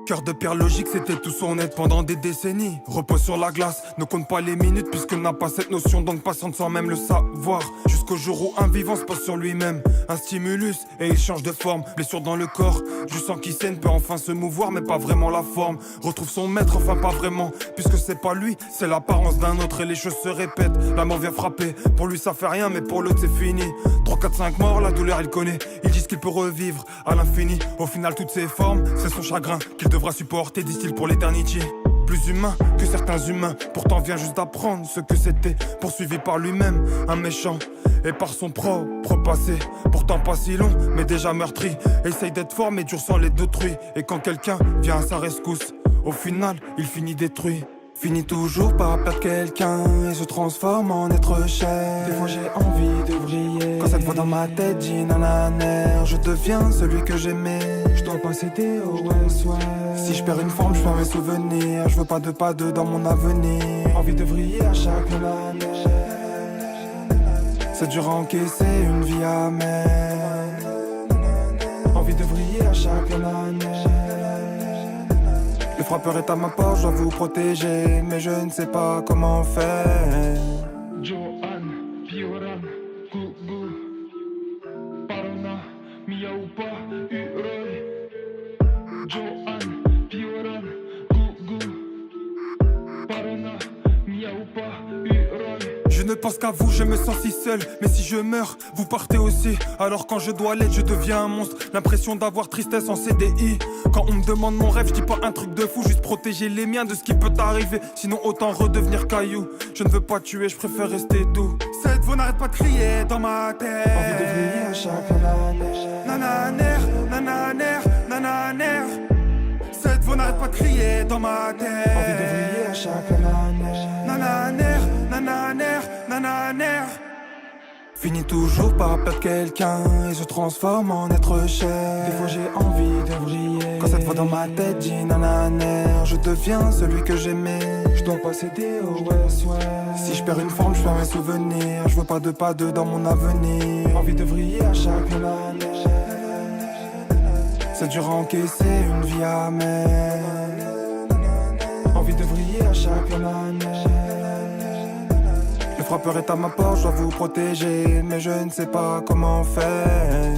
Cœur de pierre logique, c'était tout son être pendant des décennies. Repose sur la glace, ne compte pas les minutes puisqu'il n'a pas cette notion, donc patiente sans même le savoir. Jusqu'au jour où un vivant se pose sur lui-même, un stimulus et il change de forme. Blessure dans le corps, du sang qui saigne peut enfin se mouvoir mais pas vraiment la forme. Retrouve son maître, enfin pas vraiment, puisque c'est pas lui, c'est l'apparence d'un autre et les choses se répètent. La mort vient frapper, pour lui ça fait rien mais pour l'autre c'est fini. 3, 4, 5 morts, la douleur il connaît. Ils disent qu'il peut revivre à l'infini. Au final toutes ses formes, c'est son chagrin qu'il devra supporter, disent-ils, pour l'éternité. Plus humain que certains humains, pourtant vient juste d'apprendre ce que c'était. Poursuivi par lui-même, un méchant, et par son propre passé. Pourtant pas si long, mais déjà meurtri. Essaye d'être fort mais dur sans l'aide d'autrui. Et quand quelqu'un vient à sa rescousse, au final il finit détruit. Finit toujours par perdre quelqu'un et se transforme en être cher. Des fois j'ai envie de briller. Quand cette voix dans ma tête dit nananer, je deviens celui que j'aimais. Je dois pas céder au West-West. Si je perds une forme, je perds mes souvenirs. Je veux pas de deux dans mon avenir. Envie de vriller à chaque nananer. C'est dur à encaisser une vie amère. Envie de vriller à chaque nananer. Le frappeur est à ma porte, je dois vous protéger, mais je ne sais pas comment faire. Johan, Pioran, Gugu, Parona, Miaupa, Uroy. Johan, Pioran, Gugu, Parona, Miaupa, Uroy. Je ne pense qu'à vous, je me sens si seul. Mais si je meurs, vous partez aussi. Alors quand je dois l'être, je deviens un monstre. L'impression d'avoir tristesse en CDI. Quand on me demande mon rêve, je dis pas un truc de fou. Juste protéger les miens de ce qui peut arriver. Sinon autant redevenir caillou. Je ne veux pas tuer, je préfère rester doux. Cette voix n'arrête pas de crier dans ma tête. Envie de vriller à chaque nananer. Nananer, nananer, nananer. Cette voix n'arrête pas de crier dans ma tête. Envie de vriller à chaque nananer. Nananer, nananer, nananer. Finit toujours par perdre quelqu'un et se transforme en être cher. Des fois j'ai envie de vriller. Quand cette voix dans ma tête dit nananer, je deviens celui que j'aimais. Je dois pas céder au West-West. Si je perds une forme, je perds mes souvenirs. Je veux pas deux dans mon avenir. Envie de vriller à chaque nananer. C'est dur à encaisser une vie amère. Envie de vriller à chaque nananer. Le frappeur est à ma porte, je dois vous protéger, mais je ne sais pas comment faire.